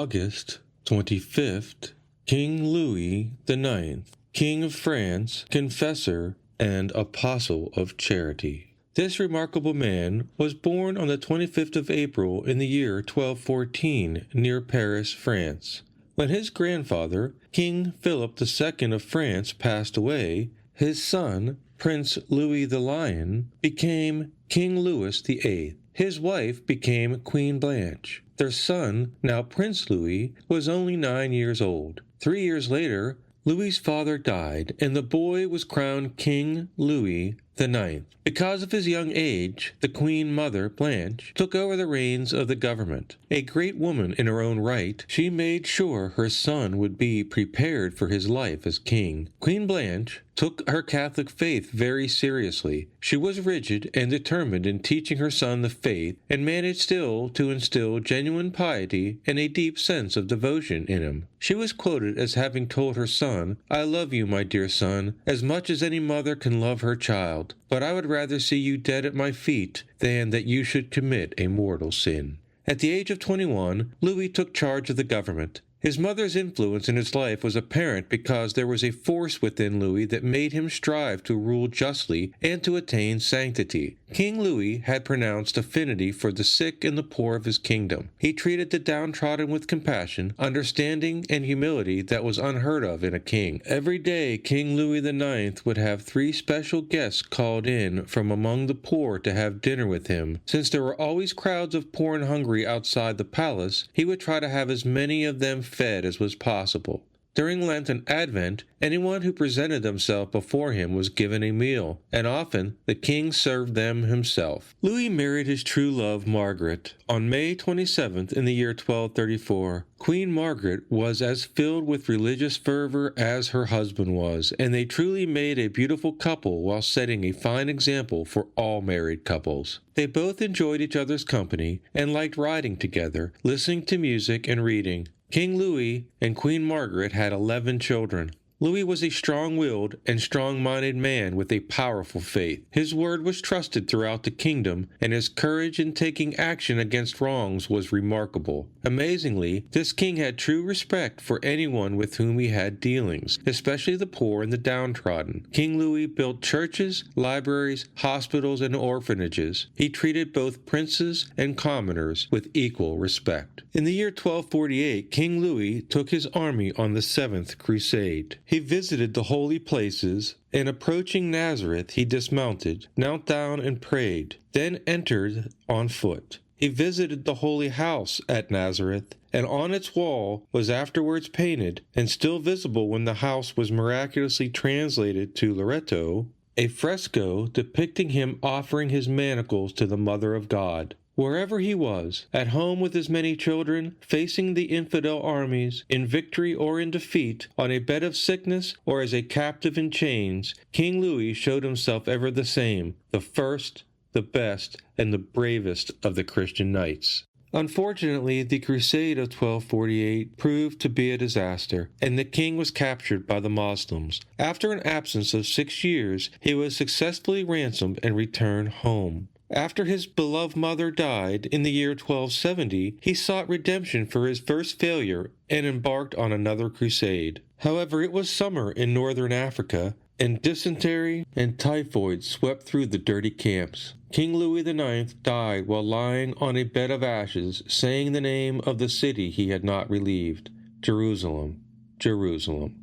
August 25th, King Louis IX, King of France, Confessor, and Apostle of Charity. This remarkable man was born on the 25th of April in the year 1214 near Paris, France. When his grandfather, King Philip II of France, passed away, his son, Prince Louis the Lion, became King Louis VIII. His wife became Queen Blanche. Their son, now Prince Louis, was only 9 years old. 3 years later, Louis's father died, and the boy was crowned King Louis IX. Because of his young age, the Queen Mother, Blanche, took over the reins of the government. A great woman in her own right, she made sure her son would be prepared for his life as king. Queen Blanche took her Catholic faith very seriously. She was rigid and determined in teaching her son the faith, and managed still to instill genuine piety and a deep sense of devotion in him. She was quoted as having told her son, "I love you, my dear son, as much as any mother can love her child, but I would rather see you dead at my feet than that you should commit a mortal sin." At the age of 21, Louis took charge of the government. His mother's influence in his life was apparent because there was a force within Louis that made him strive to rule justly and to attain sanctity. King Louis had pronounced affinity for the sick and the poor of his kingdom. He treated the downtrodden with compassion, understanding, and humility that was unheard of in a king. Every day, King Louis IX would have 3 special guests called in from among the poor to have dinner with him. Since there were always crowds of poor and hungry outside the palace, he would try to have as many of them fed as was possible. During Lent and Advent, anyone who presented themselves before him was given a meal, and often the king served them himself. Louis married his true love, Margaret, on May 27th in the year 1234. Queen Margaret was as filled with religious fervor as her husband was, and they truly made a beautiful couple while setting a fine example for all married couples. They both enjoyed each other's company and liked riding together, listening to music, and reading. King Louis and Queen Margaret had 11 children. Louis was a strong-willed and strong-minded man with a powerful faith. His word was trusted throughout the kingdom, and his courage in taking action against wrongs was remarkable. Amazingly, this king had true respect for anyone with whom he had dealings, especially the poor and the downtrodden. King Louis built churches, libraries, hospitals, and orphanages. He treated both princes and commoners with equal respect. In the year 1248, King Louis took his army on the 7th Crusade. He visited the holy places, and approaching Nazareth, he dismounted, knelt down and prayed, then entered on foot. He visited the holy house at Nazareth, and on its wall was afterwards painted, and still visible when the house was miraculously translated to Loreto, a fresco depicting him offering his manacles to the Mother of God. Wherever he was, at home with his many children, facing the infidel armies, in victory or in defeat, on a bed of sickness or as a captive in chains, King Louis showed himself ever the same, the first, the best, and the bravest of the Christian knights. Unfortunately, the Crusade of 1248 proved to be a disaster, and the king was captured by the Muslims. After an absence of 6 years, he was successfully ransomed and returned home. After his beloved mother died in the year 1270, he sought redemption for his first failure and embarked on another crusade. However, it was summer in northern Africa, and dysentery and typhoid swept through the dirty camps. King Louis IX died while lying on a bed of ashes, saying the name of the city he had not relieved, Jerusalem, Jerusalem.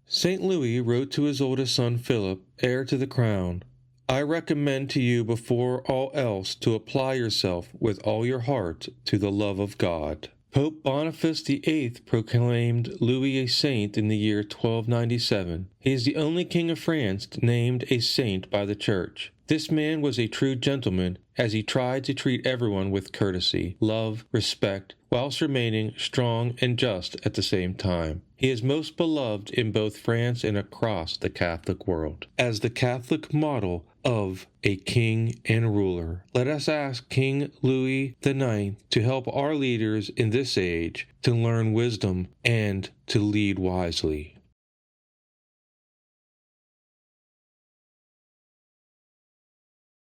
St. Louis wrote to his oldest son Philip, heir to the crown, "I recommend to you before all else to apply yourself with all your heart to the love of God." Pope Boniface VIII proclaimed Louis a saint in the year 1297. He is the only king of France named a saint by the Church. This man was a true gentleman, as he tried to treat everyone with courtesy, love, respect, whilst remaining strong and just at the same time. He is most beloved in both France and across the Catholic world. As the Catholic model of a king and ruler, let us ask King Louis IX to help our leaders in this age to learn wisdom and to lead wisely.